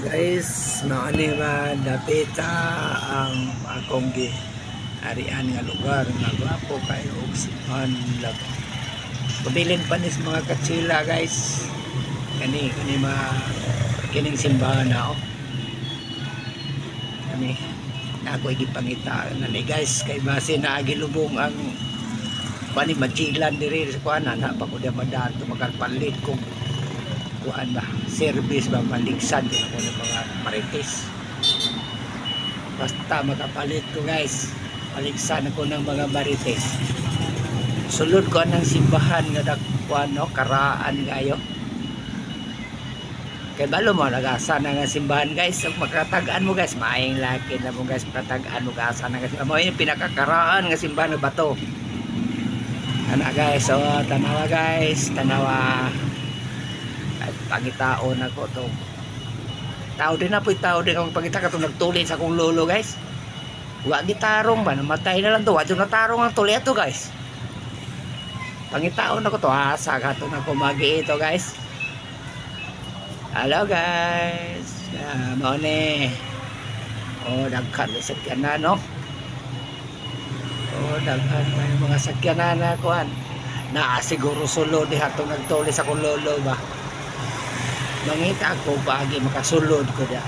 Guys, maani madapita ang akong arian nga lugar nga gwapo kayo og simbahan labo. Pabilin pa nis mga katsila guys. Kani kining simbahan na Kani ako igipangita ni guys kay base na gilubong ang pani machilan diri sa kuan na pa ko dia madato magalpalit kung kuan ba service ba maligsan din ako ng mga marites, basta makapalit ko guys, maligsan ako ng mga marites. Sulod ko ng simbahan nga dakuan karaan kayo kay balo mo nagasa na nga simbahan guys. So, makatagaan mo guys, maayong laki na mo guys, makatagaan mo gasa na guys. Amo yung pinakakaraan nga simbahan ng bato ana guys. So tanawa guys, tanawa pangitaon ako to. Tao din na po, tao din akong pangita katong nagtuli sa akong lolo guys. Wa gitarong ba, namatay na lang to. Wa natarong ang tuli ato guys. Pangitaon ako to, asa kato na kumagi ito guys. Hello guys. Mao ni. Daghan sa sakyanan no. Daghan may mga sakyanan na kuan. Na siguro sulod di hatong nagtuli sa akong lolo ba. Mangita ko bagi makasulod ko da.